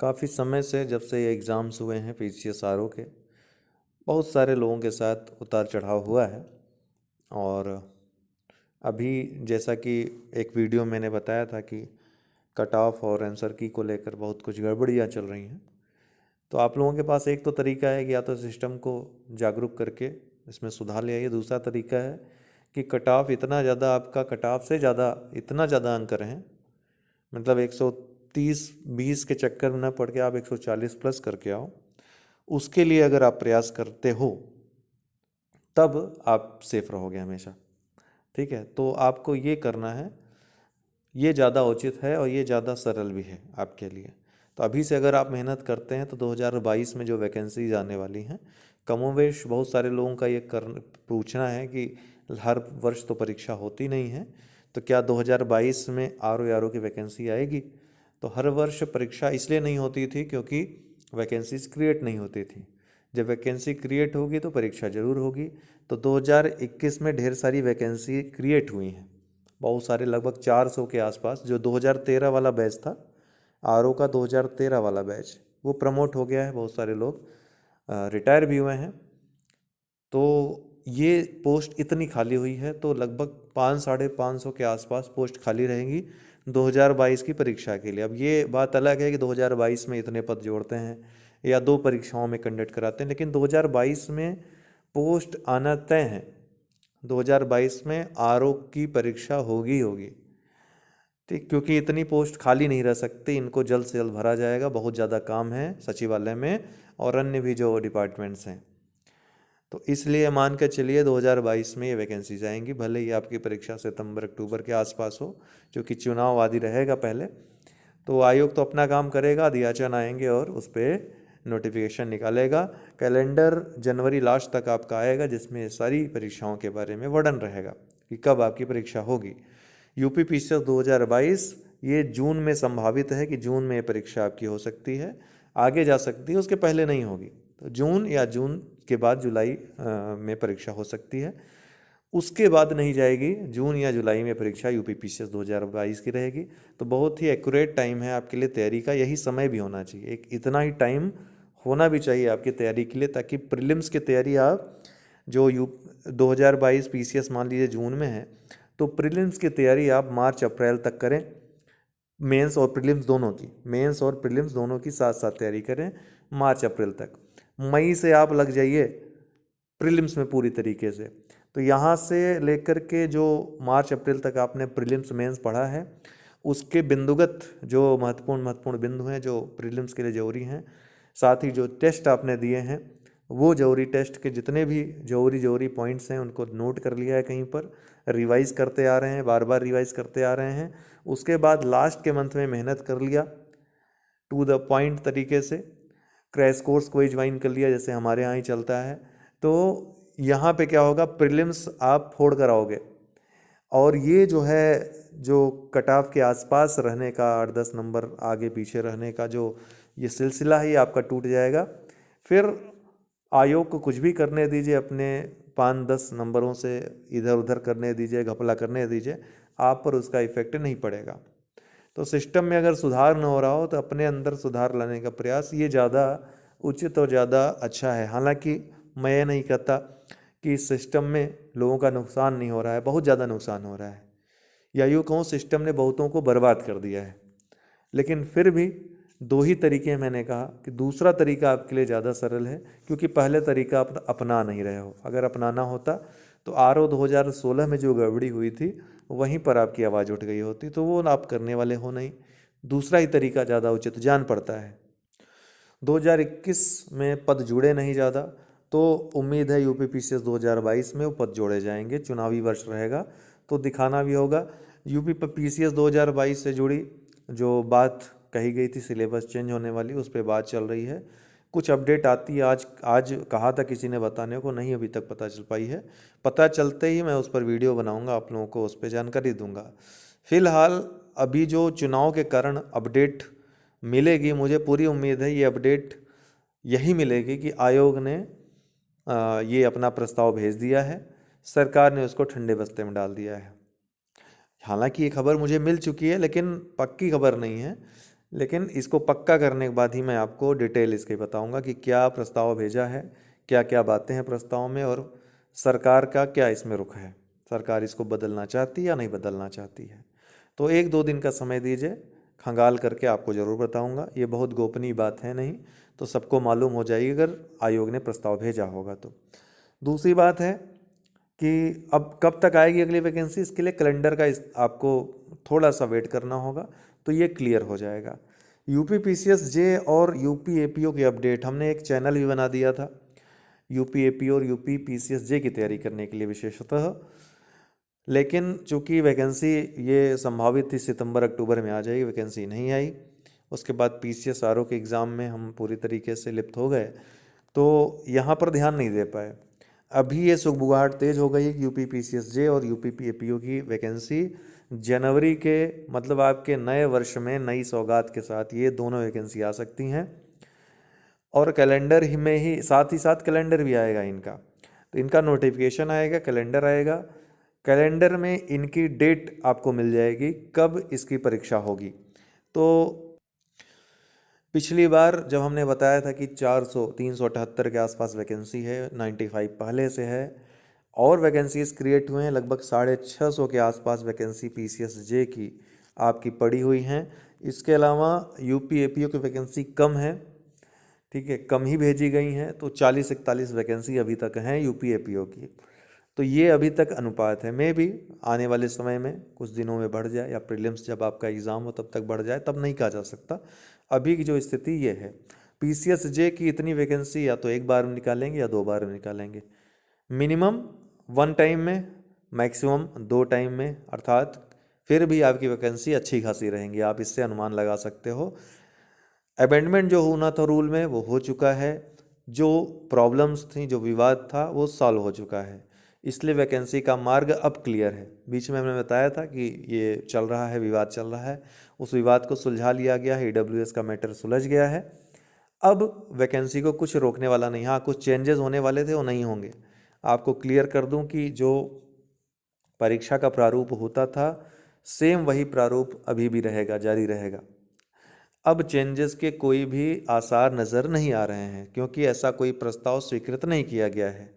काफ़ी समय से जब से ये एग्ज़ाम्स हुए हैं पीसीएसआरओ के, बहुत सारे लोगों के साथ उतार चढ़ाव हुआ है। और अभी जैसा कि एक वीडियो मैंने बताया था कि कट ऑफ और आंसर की को लेकर बहुत कुछ गड़बड़ियाँ चल रही हैं। तो आप लोगों के पास एक तो तरीका है कि या तो सिस्टम को जागरूक करके इसमें सुधार ले आइए। दूसरा तरीका है कि कट ऑफ इतना ज़्यादा, आपका कट ऑफ से ज़्यादा इतना ज़्यादा अंक हैं, मतलब 130-20 के चक्कर में ना पड़ के आप 140 प्लस करके आओ। उसके लिए अगर आप प्रयास करते हो तब आप सेफ रहोगे हमेशा। ठीक है, तो आपको ये करना है, ये ज़्यादा उचित है और ये ज़्यादा सरल भी है आपके लिए। तो अभी से अगर आप मेहनत करते हैं तो 2022 में जो वैकेंसीज आने वाली हैं, कमोवेश बहुत सारे लोगों का ये पूछना है कि हर वर्ष तो परीक्षा होती नहीं है, तो क्या 2022 में आर की वैकेंसी आएगी? तो हर वर्ष परीक्षा इसलिए नहीं होती थी क्योंकि वैकेंसीज क्रिएट नहीं होती थी। जब वैकेंसी क्रिएट होगी तो परीक्षा ज़रूर होगी। तो 2021 में ढेर सारी वैकेंसी क्रिएट हुई हैं, बहुत सारे, लगभग 400 के आसपास। जो 2013 वाला बैच था आरओ का, 2013 वाला बैच वो प्रमोट हो गया है, बहुत सारे लोग रिटायर भी हुए हैं। तो ये पोस्ट इतनी खाली हुई है, तो लगभग 500-550 के आसपास पोस्ट खाली रहेंगी 2022 की परीक्षा के लिए। अब ये बात अलग है कि 2022 में इतने पद जोड़ते हैं या 2 परीक्षाओं में कंडक्ट कराते हैं, लेकिन 2022 में पोस्ट आना तय है। 2022 में आरओ की परीक्षा होगी होगी, ठीक, क्योंकि इतनी पोस्ट खाली नहीं रह सकती, इनको जल्द से जल्द भरा जाएगा। बहुत ज़्यादा काम है सचिवालय में और अन्य भी जो डिपार्टमेंट्स हैं। तो इसलिए मान के चलिए 2022 में ये वैकेंसीज आएंगी, भले ही आपकी परीक्षा सितंबर अक्टूबर के आसपास हो, क्योंकि चुनाव आदि रहेगा पहले। तो आयोग तो अपना काम करेगा, अध्याचन आएंगे और उस पर नोटिफिकेशन निकालेगा। कैलेंडर जनवरी लास्ट तक आपका आएगा, जिसमें सारी परीक्षाओं के बारे में वर्णन रहेगा कि कब आपकी परीक्षा होगी। यूपी पीसीएस 2022 ये जून में संभावित है कि जून में ये परीक्षा आपकी हो सकती है, आगे जा सकती है, उसके पहले नहीं होगी। तो जून या जून के बाद जुलाई में परीक्षा हो सकती है, उसके बाद नहीं जाएगी। जून या जुलाई में परीक्षा यूपी पीसीएस 2022 की रहेगी। तो बहुत ही एक्यूरेट टाइम है आपके लिए तैयारी का, यही समय भी होना चाहिए, एक इतना ही टाइम होना भी चाहिए आपकी तैयारी के लिए, ताकि प्रीलिम्स की तैयारी आप जो 2022 पीसीएस मान लीजिए जून में है, तो प्रीलिम्स की तैयारी आप मार्च अप्रैल तक करें। मेंस और प्रीलिम्स दोनों की साथ साथ तैयारी करें मार्च अप्रैल तक। मई से आप लग जाइए प्रीलिम्स में पूरी तरीके से। तो यहाँ से लेकर के जो मार्च अप्रैल तक आपने प्रीलिम्स मेंस पढ़ा है, उसके बिंदुगत जो महत्वपूर्ण बिंदु हैं जो प्रीलिम्स के लिए जरूरी हैं, साथ ही जो टेस्ट आपने दिए हैं, वो जरूरी टेस्ट के जितने भी जरूरी पॉइंट्स हैं उनको नोट कर लिया है, कहीं पर रिवाइज करते आ रहे हैं, बार बार रिवाइज करते आ रहे हैं। उसके बाद लास्ट के मंथ में मेहनत कर लिया टू द पॉइंट तरीके से, क्रैश कोर्स कोई ज्वाइन कर लिया जैसे हमारे यहाँ ही चलता है। तो यहाँ पे क्या होगा, प्रीलिम्स आप फोड़ कर आओगे, और ये जो है जो कट ऑफ के आसपास रहने का, 8-10 नंबर आगे पीछे रहने का जो ये सिलसिला ही आपका टूट जाएगा। फिर आयोग को कुछ भी करने दीजिए, अपने 5-10 नंबरों से इधर उधर करने दीजिए, घपला करने दीजिए, आप पर उसका इफेक्ट नहीं पड़ेगा। तो सिस्टम में अगर सुधार न हो रहा हो तो अपने अंदर सुधार लाने का प्रयास ये ज़्यादा उचित और ज़्यादा अच्छा है। हालांकि मैं ये नहीं कहता कि इस सिस्टम में लोगों का नुकसान नहीं हो रहा है, बहुत ज़्यादा नुकसान हो रहा है, या यूँ कहूँ सिस्टम ने बहुतों को बर्बाद कर दिया है। लेकिन फिर भी दो ही तरीके मैंने कहा कि दूसरा तरीका आपके लिए ज़्यादा सरल है, क्योंकि पहले तरीका आप अपना नहीं रहे हो। अगर अपनाना होता तो आरओ 2016 में जो गड़बड़ी हुई थी वहीं पर आपकी आवाज़ उठ गई होती, तो वो आप करने वाले हो नहीं। दूसरा ही तरीका ज़्यादा उचित जान पड़ता है। 2021 में पद जुड़े नहीं ज़्यादा, तो उम्मीद है यूपी पीसीएस 2022 में वो पद जोड़े जाएंगे, चुनावी वर्ष रहेगा तो दिखाना भी होगा। यूपी पीसीएस 2022 से जुड़ी जो बात कही गई थी, सिलेबस चेंज होने वाली, उस पर बात चल रही है। कुछ अपडेट आती है, आज कहा था किसी ने बताने को, नहीं अभी तक पता चल पाई है। पता चलते ही मैं उस पर वीडियो बनाऊंगा, आप लोगों को उस पर जानकारी दूंगा। फिलहाल अभी जो चुनाव के कारण अपडेट मिलेगी, मुझे पूरी उम्मीद है ये अपडेट यही मिलेगी कि आयोग ने ये अपना प्रस्ताव भेज दिया है, सरकार ने उसको ठंडे बस्ते में डाल दिया है। हालांकि ये खबर मुझे मिल चुकी है, लेकिन पक्की खबर नहीं है, लेकिन इसको पक्का करने के बाद ही मैं आपको डिटेल इसके बताऊंगा कि क्या प्रस्ताव भेजा है, क्या क्या बातें हैं प्रस्ताव में, और सरकार का क्या इसमें रुख है, सरकार इसको बदलना चाहती है या नहीं बदलना चाहती है। तो 1-2 दिन का समय दीजिए, खंगाल करके आपको ज़रूर बताऊंगा। ये बहुत गोपनीय बात है नहीं, तो सबको मालूम हो जाएगी अगर आयोग ने प्रस्ताव भेजा होगा तो। दूसरी बात है कि अब कब तक आएगी अगली वैकेंसी, इसके लिए कैलेंडर का आपको थोड़ा सा वेट करना होगा, तो ये क्लियर हो जाएगा। यूपी पीसीएस जे और यूपी एपीओ की अपडेट हमने एक चैनल भी बना दिया था, यूपी एपीओ और यूपी पीसीएस जे की तैयारी करने के लिए विशेषतः। लेकिन चूंकि वैकेंसी ये संभावित थी सितंबर अक्टूबर में आ जाएगी, वैकेंसी नहीं आई। उसके बाद पीसीएस आरओ के एग्ज़ाम में हम पूरी तरीके से लिप्त हो गए, तो यहाँ पर ध्यान नहीं दे पाए। अभी ये सुगबुगाहट तेज हो गई कि यूपी पीसीएस जे और यूपी एपीओ की वैकेंसी जनवरी के, मतलब आपके नए वर्ष में नई सौगात के साथ ये दोनों वैकेंसी आ सकती हैं। और कैलेंडर ही में ही साथ कैलेंडर भी आएगा इनका, तो इनका नोटिफिकेशन आएगा, कैलेंडर आएगा। कैलेंडर में इनकी डेट आपको मिल जाएगी कब इसकी परीक्षा होगी। तो पिछली बार जब हमने बताया था कि 378 के आसपास वैकेंसी है, 95 पहले से है, और वैकेंसीज क्रिएट हुए हैं लगभग 650 के आसपास वैकेंसी पीसीएस जे की आपकी पड़ी हुई हैं। इसके अलावा यूपी एपीओ की वैकेंसी कम है, ठीक है, कम ही भेजी गई हैं, तो 40-41 वैकेंसी अभी तक हैं यूपी एपीओ की। तो ये अभी तक अनुपात है, मे भी आने वाले समय में कुछ दिनों में बढ़ जाए, या प्रीलिम्स जब आपका एग्ज़ाम हो तब तक बढ़ जाए, तब नहीं कहा जा सकता। अभी की जो स्थिति ये है, पीसीएस जे की इतनी वैकेंसी या तो एक बार में निकालेंगे या 2 बार में निकालेंगे, मिनिमम 1 टाइम में, मैक्सिमम 2 टाइम में, अर्थात फिर भी आपकी वैकेंसी अच्छी खासी रहेंगी, आप इससे अनुमान लगा सकते हो। अमेंडमेंट जो होना था रूल में वो हो चुका है, जो प्रॉब्लम्स थी, जो विवाद था वो सॉल्व हो चुका है, इसलिए वैकेंसी का मार्ग अब क्लियर है। बीच में हमने बताया था कि ये चल रहा है, विवाद चल रहा है, उस विवाद को सुलझा लिया गया है, ईडब्ल्यूएस का मैटर सुलझ गया है। अब वैकेंसी को कुछ रोकने वाला नहीं। हाँ, कुछ चेंजेस होने वाले थे वो नहीं होंगे। आपको क्लियर कर दूं कि जो परीक्षा का प्रारूप होता था सेम वही प्रारूप अभी भी रहेगा, जारी रहेगा। अब चेंजेस के कोई भी आसार नज़र नहीं आ रहे हैं, क्योंकि ऐसा कोई प्रस्ताव स्वीकृत नहीं किया गया है।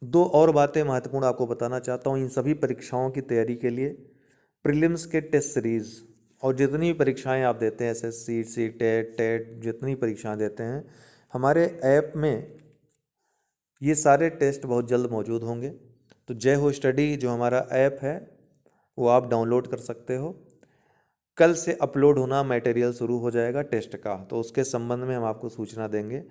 2 और बातें महत्वपूर्ण आपको बताना चाहता हूँ इन सभी परीक्षाओं की तैयारी के लिए। प्रीलिम्स के टेस्ट सीरीज़ और जितनी भी परीक्षाएं आप देते हैं, एसएससी, सी टेट, टेट, जितनी परीक्षाएं देते हैं, हमारे ऐप में ये सारे टेस्ट बहुत जल्द मौजूद होंगे। तो जय हो स्टडी जो हमारा ऐप है वो आप डाउनलोड कर सकते हो। कल से अपलोड होना मटेरियल शुरू हो जाएगा टेस्ट का, तो उसके संबंध में हम आपको सूचना देंगे।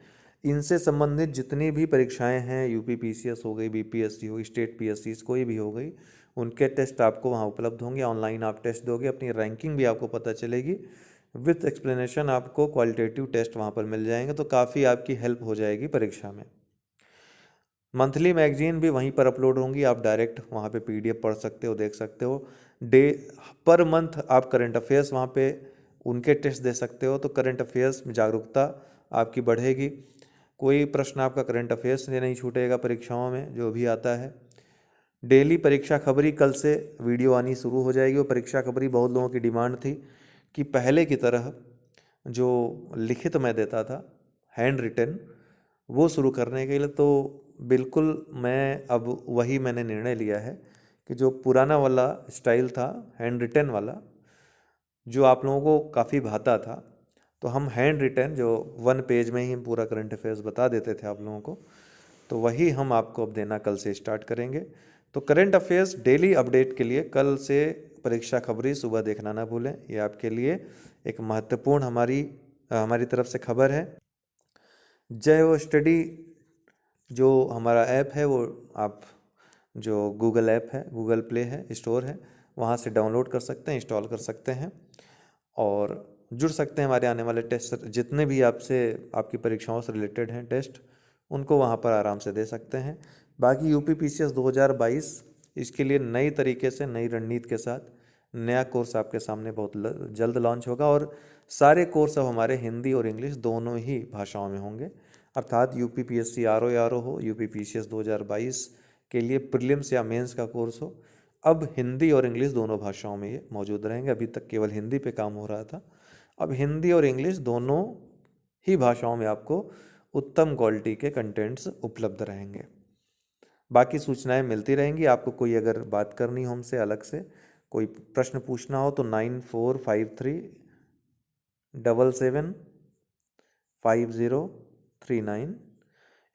इनसे संबंधित जितनी भी परीक्षाएं हैं, यूपी पीसीएस हो गई, बीपीएससी हो गई, स्टेट पीएससी कोई भी हो गई, उनके टेस्ट आपको वहाँ उपलब्ध होंगे। ऑनलाइन आप टेस्ट दोगे, अपनी रैंकिंग भी आपको पता चलेगी, विथ एक्सप्लेनेशन आपको क्वालिटेटिव टेस्ट वहाँ पर मिल जाएंगे, तो काफ़ी आपकी हेल्प हो जाएगी परीक्षा में। मंथली मैगजीन भी वहीं पर अपलोड होंगी, आप डायरेक्ट वहाँ पे पीडीएफ पढ़ सकते हो, देख सकते हो। डे पर मंथ आप करंट अफेयर्स वहाँ पे उनके टेस्ट दे सकते हो, तो करंट अफेयर्स में जागरूकता आपकी बढ़ेगी। कोई प्रश्न आपका करंट अफेयर्स से नहीं छूटेगा परीक्षाओं में, जो भी आता है। डेली परीक्षा खबरी कल से वीडियो आनी शुरू हो जाएगी। वो परीक्षा खबरी बहुत लोगों की डिमांड थी कि पहले की तरह जो लिखित मैं देता था, हैंड रिटन, वो शुरू करने के लिए तो बिल्कुल मैं अब वही मैंने निर्णय लिया है कि जो पुराना वाला स्टाइल था हैंड रिटन वाला, जो आप लोगों को काफ़ी भाता था, तो हम हैंड रिटन जो 1 पेज में ही पूरा करंट अफेयर्स बता देते थे आप लोगों को, तो वही हम आपको अब देना कल से स्टार्ट करेंगे। तो करंट अफेयर्स डेली अपडेट के लिए कल से परीक्षा खबरी सुबह देखना ना भूलें, ये आपके लिए एक महत्वपूर्ण हमारी तरफ से खबर है। जय हो स्टडी जो हमारा ऐप है वो आप जो गूगल ऐप है, गूगल प्ले है, स्टोर है, वहाँ से डाउनलोड कर सकते हैं, इंस्टॉल कर सकते हैं और जुड़ सकते हैं। हमारे आने वाले टेस्ट जितने भी आपसे आपकी परीक्षाओं से रिलेटेड हैं टेस्ट, उनको वहाँ पर आराम से दे सकते हैं। बाकी यूपी पीसीएस 2022 इसके लिए नई तरीके से, नई रणनीति के साथ नया कोर्स आपके सामने बहुत जल्द लॉन्च होगा, और सारे कोर्स अब हमारे हिंदी और इंग्लिश दोनों ही भाषाओं में होंगे। अर्थात यूपी पीएससी आरओ हो, यूपी पीसीएस 2022 के लिए प्रीलिम्स या मेंस का कोर्स हो, अब हिंदी और इंग्लिश दोनों भाषाओं में ये मौजूद रहेंगे। अभी तक केवल हिंदी पे काम हो रहा था, अब हिंदी और इंग्लिश दोनों ही भाषाओं में आपको उत्तम क्वालिटी के कंटेंट्स उपलब्ध रहेंगे। बाकी सूचनाएं मिलती रहेंगी। आपको कोई अगर बात करनी हो हमसे अलग से, कोई प्रश्न पूछना हो तो 9453775039।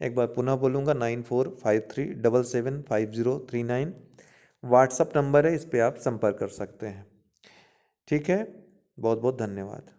एक बार पुनः बोलूँगा, 9453775039 व्हाट्सअप नंबर है, इस पे आप संपर्क कर सकते हैं। ठीक है, बहुत बहुत धन्यवाद।